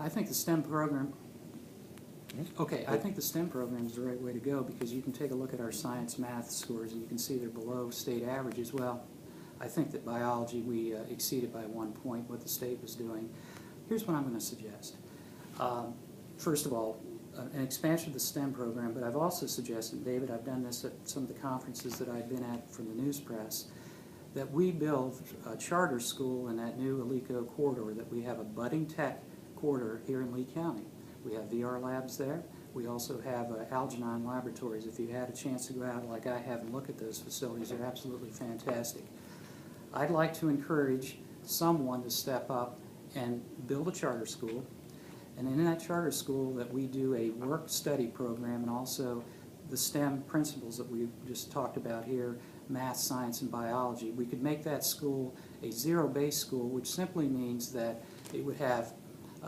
I think the STEM program, okay, I think the STEM program is the right way to go because you can take a look at our science math scores and you can see they're below state average as well. I think that biology, we exceeded by 1 point what the state was doing. Here's what I'm going to suggest. First of all, an expansion of the STEM program, but I've also suggested, David, I've done this at some of the conferences that I've been at from the news press, that we build a charter school in that new Alico corridor, that we have a budding tech corridor here in Lee County. We have VR labs there. We also have alginine laboratories. If you had a chance to go out like I have and look at those facilities, they're absolutely fantastic. I'd like to encourage someone to step up and build a charter school, and in that charter school that we do a work-study program and also the STEM principles that we just talked about here, math, science, and biology. We could make that school a zero-base school, which simply means that it would have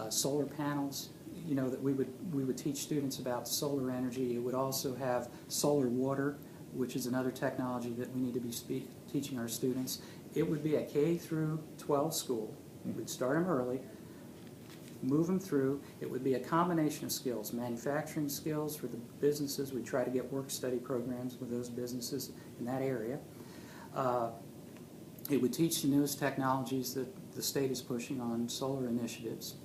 solar panels, you know, that we would teach students about solar energy. It would also have solar water, which is another technology that we need to be teaching our students. It would be a K through 12 school. We'd start them early, move them through. It would be a combination of skills, manufacturing skills for the businesses. We try to get work-study programs with those businesses in that area. It would teach the newest technologies that the state is pushing on solar initiatives.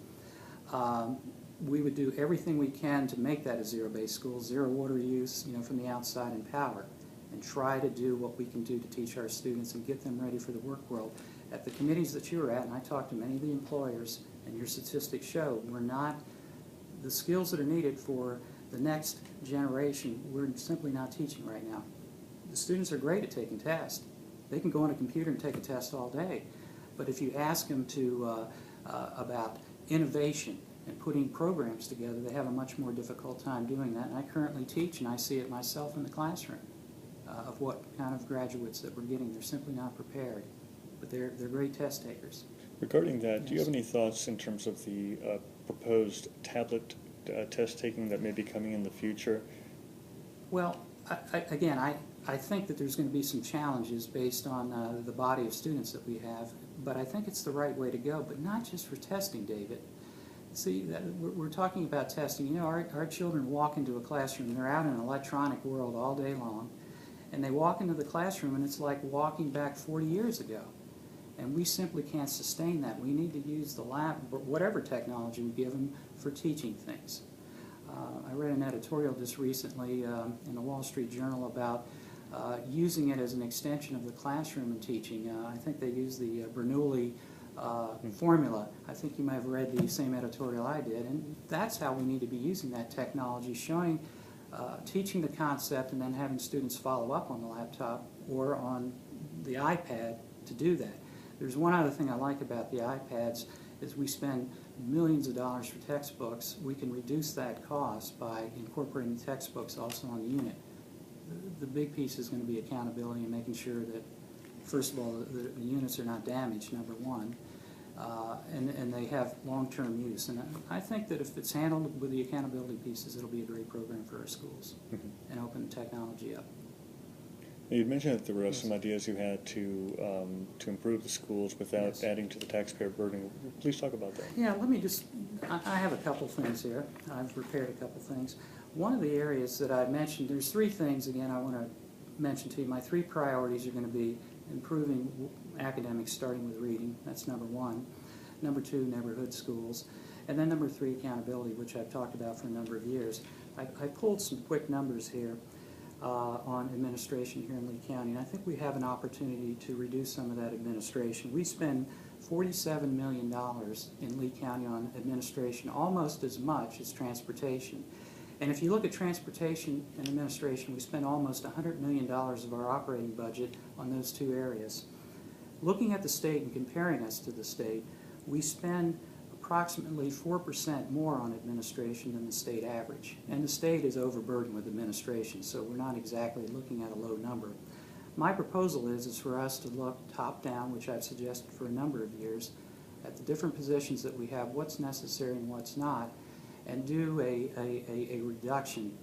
We would do everything we can to make that a zero-based school, zero water use, you know, from the outside, and power, and try to do what we can do to teach our students and get them ready for the work world. At the committees that you were at, and I talked to many of the employers, and your statistics show we're not, the skills that are needed for the next generation, we're simply not teaching right now. The students are great at taking tests. They can go on a computer and take a test all day. But if you ask them to, about innovation and putting programs together, they have a much more difficult time doing that. And I currently teach, and I see it myself in the classroom, of what kind of graduates that we're getting. They're simply not prepared, but they're great test takers. Regarding that, do you have any thoughts in terms of the proposed tablet test taking that may be coming in the future? Well, I think that there's going to be some challenges based on the body of students that we have, but I think it's the right way to go, but not just for testing, David. See, we're talking about testing. You know, our children walk into a classroom, and they're out in an electronic world all day long, and they walk into the classroom, and it's like walking back 40 years ago. And we simply can't sustain that. We need to use the lab, whatever technology we give them, for teaching things. I read an editorial just recently in the Wall Street Journal about using it as an extension of the classroom in teaching. I think they use the Bernoulli formula. I think you might have read the same editorial I did, and that's how we need to be using that technology, showing, teaching the concept, and then having students follow up on the laptop or on the iPad to do that. There's one other thing I like about the iPads is we spend millions of dollars for textbooks. We can reduce that cost by incorporating the textbooks also on the unit. The big piece is going to be accountability and making sure that, first of all, the units are not damaged, number one, and they have long-term use. And I think that if it's handled with the accountability pieces, it'll be a great program for our schools and open technology up. You mentioned that there were some ideas you had to improve the schools without adding to the taxpayer burden. Please talk about that. Yeah, let me just, I have a couple things here. I've prepared a couple things. One of the areas that I mentioned, there's three things, again, I want to mention to you. My three priorities are going to be improving academics, starting with reading. That's number one. Number two, neighborhood schools. And then number three, accountability, which I've talked about for a number of years. I pulled some quick numbers here on administration here in Lee County, and I think we have an opportunity to reduce some of that administration. We spend $47 million in Lee County on administration, almost as much as transportation. And if you look at transportation and administration, we spend almost $100 million of our operating budget on those two areas. Looking at the state and comparing us to the state, we spend approximately 4% more on administration than the state average. And the state is overburdened with administration, so we're not exactly looking at a low number. My proposal is for us to look top-down, which I've suggested for a number of years, at the different positions that we have, what's necessary and what's not, and do a reduction.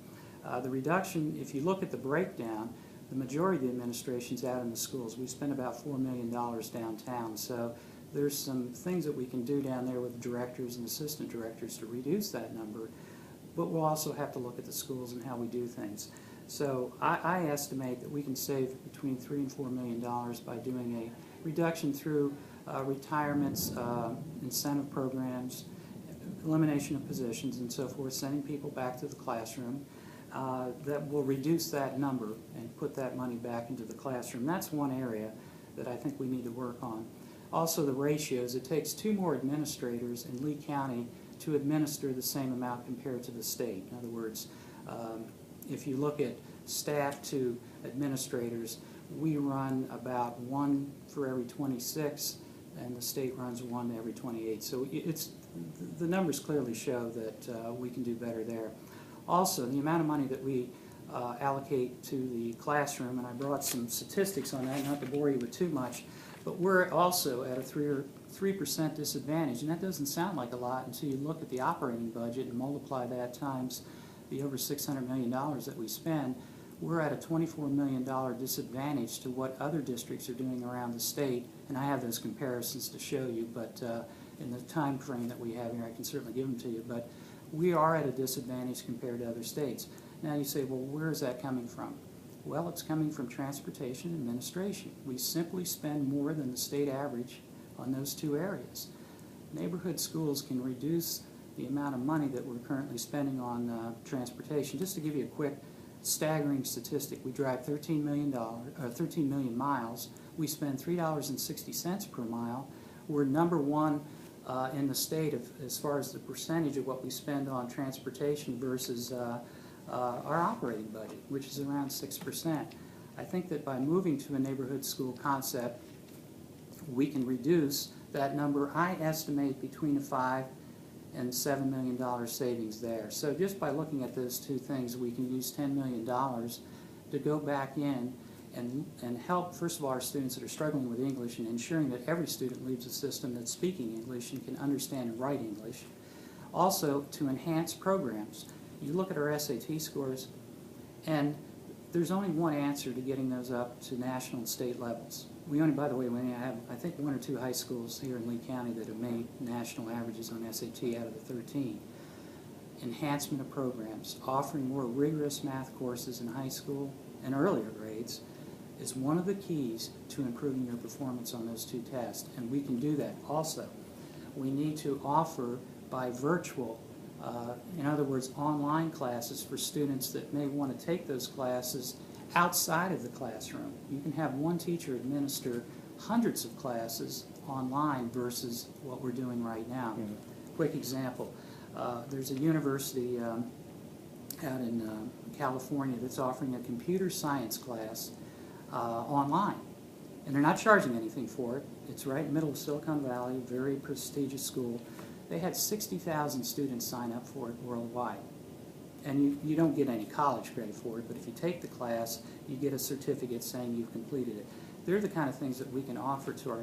The reduction, if you look at the breakdown, the majority of the administration is out in the schools. We spend about $4 million downtown, so there's some things that we can do down there with directors and assistant directors to reduce that number, but we'll also have to look at the schools and how we do things. So I estimate that we can save between $3 and $4 million by doing a reduction through retirements, incentive programs, elimination of positions and so forth, sending people back to the classroom. That will reduce that number and put that money back into the classroom. That's one area that I think we need to work on. Also the ratios. It takes 2 more administrators in Lee County to administer the same amount compared to the state. In other words, if you look at staff to administrators, we run about 1 for every 26, and the state runs 1 every 28. So the numbers clearly show that we can do better there. Also, the amount of money that we allocate to the classroom, and I brought some statistics on that, not to bore you with too much, but we're also at a 3% disadvantage, and that doesn't sound like a lot until you look at the operating budget and multiply that times the over $600 million that we spend. We're at a $24 million disadvantage to what other districts are doing around the state, and I have those comparisons to show you, but in the time frame that we have here, I can certainly give them to you, but we are at a disadvantage compared to other states. Now you say, well, where is that coming from? Well, it's coming from transportation and administration. We simply spend more than the state average on those 2 areas. Neighborhood schools can reduce the amount of money that we're currently spending on transportation. Just to give you a quick staggering statistic, we drive 13 million miles. We spend $3.60 per mile. We're #1 in the state as far as the percentage of what we spend on transportation versus our operating budget, which is around 6%. I think that by moving to a neighborhood school concept, we can reduce that number. I estimate between a $5 and $7 million savings there. So just by looking at those 2 things, we can use $10 million to go back in and help, first of all, our students that are struggling with English and ensuring that every student leaves the system that's speaking English and can understand and write English. Also, to enhance programs. You look at our SAT scores, and there's only one answer to getting those up to national and state levels. We only, by the way, we only have, I think, 1 or 2 high schools here in Lee County that have made national averages on SAT out of the 13. Enhancement of programs, offering more rigorous math courses in high school and earlier grades is one of the keys to improving your performance on those 2 tests, and we can do that. Also, we need to offer by virtual, in other words, online classes for students that may want to take those classes outside of the classroom. You can have one teacher administer hundreds of classes online versus what we're doing right now. Quick example, there's a university out in California that's offering a computer science class online, and they're not charging anything for it. It's right in the middle of Silicon Valley, very prestigious school. They had 60,000 students sign up for it worldwide. And you don't get any college credit for it, but if you take the class, you get a certificate saying you've completed it. They're the kind of things that we can offer to our